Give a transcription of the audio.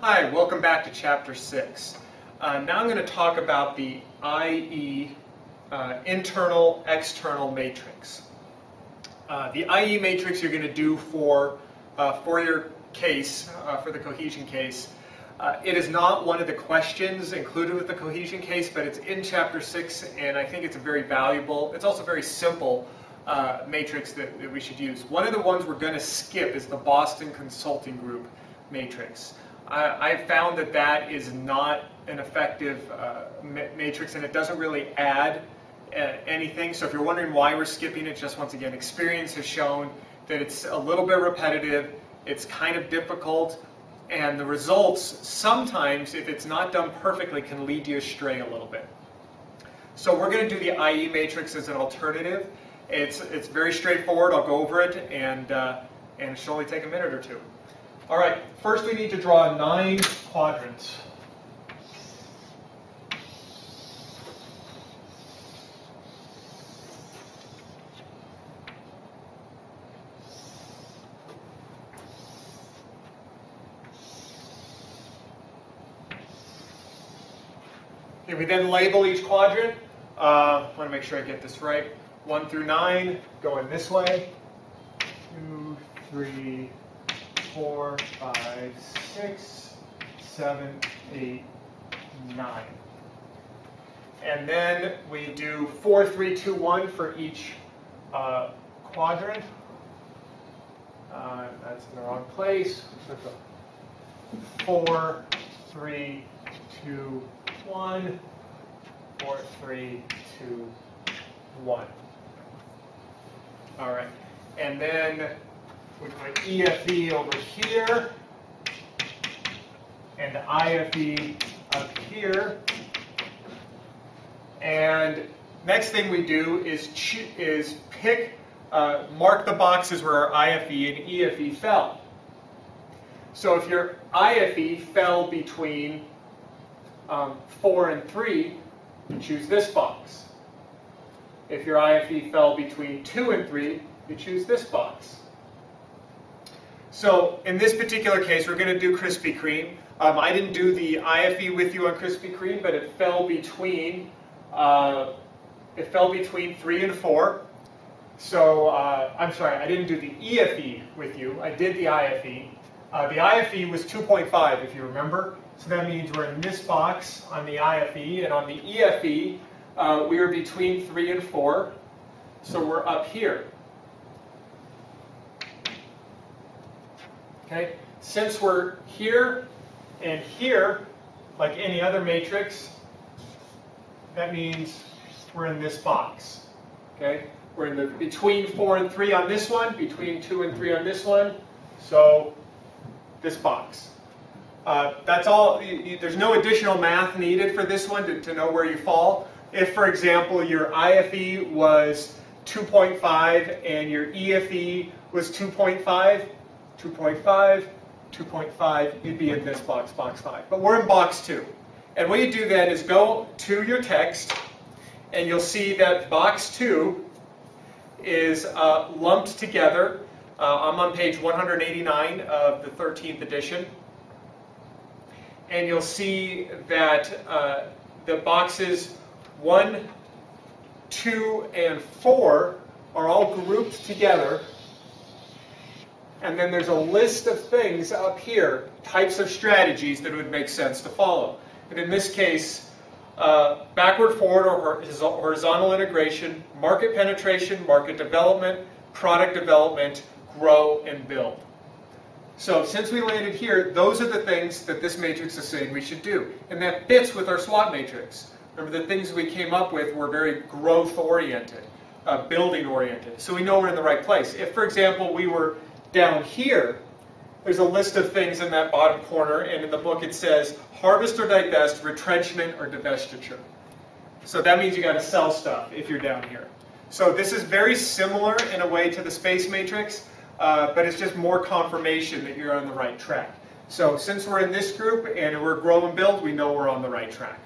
Hi, welcome back to Chapter 6. Now I'm going to talk about the IE internal external matrix. The IE matrix you're going to do for your case, for the cohesion case. It is not one of the questions included with the cohesion case, but it's in Chapter 6, and I think it's a very valuable, it's also a very simple matrix that we should use. One of the ones we're going to skip is the Boston Consulting Group matrix. I've found that is not an effective matrix, and it doesn't really add anything. So if you're wondering why we're skipping it, just once again, experience has shown that it's a little bit repetitive, it's kind of difficult, and the results sometimes, if it's not done perfectly, can lead you astray a little bit. So we're going to do the IE matrix as an alternative. It's very straightforward. I'll go over it, and it should only take a minute or two. All right, first we need to draw 9 quadrants. Okay, we then label each quadrant. I want to make sure I get this right. 1 through 9 going this way. 2, 3, 4, 5, 6, 7, 8, 9. And then we do 4, 3, 2, 1 for each quadrant. That's in the wrong place. 4, 3, 2, 1. 4, 3, 2, 1. All right. And then we put EFE over here and IFE up here. And next thing we do is pick, mark the boxes where our IFE and EFE fell. So if your IFE fell between 4 and 3, you choose this box. If your IFE fell between 2 and 3, you choose this box. So in this particular case, we're going to do Krispy Kreme. I didn't do the IFE with you on Krispy Kreme, but it fell between 3 and 4. So I'm sorry, I didn't do the EFE with you. I did the IFE. The IFE was 2.5, if you remember. So that means we're in this box on the IFE, and on the EFE, we were between 3 and 4. So we're up here. Okay, since we're here and here, like any other matrix, that means we're in this box. Okay, we're in the between 4 and 3 on this one, between 2 and 3 on this one, so this box. That's all. There's no additional math needed for this one to know where you fall. If, for example, your IFE was 2.5 and your EFE was 2.5, 2.5, 2.5, you'd be in this box, box 5. But we're in box 2. And what you do then is go to your text, and you'll see that box 2 is lumped together. I'm on page 189 of the 13th edition. And you'll see that the boxes 1, 2, and 4 are all grouped together. And then there's a list of things up here, types of strategies that would make sense to follow. And in this case, backward, forward, or horizontal integration, market penetration, market development, product development, grow, and build. So since we landed here, those are the things that this matrix is saying we should do. And that fits with our SWOT matrix. Remember, the things we came up with were very growth-oriented, building-oriented. So we know we're in the right place. If, for example, we were down here, there's a list of things in that bottom corner, and in the book it says harvest or divest, retrenchment or divestiture. So that means you got to sell stuff if you're down here. So this is very similar in a way to the space matrix, but it's just more confirmation that you're on the right track. So since we're in this group and we're grow and build, we know we're on the right track.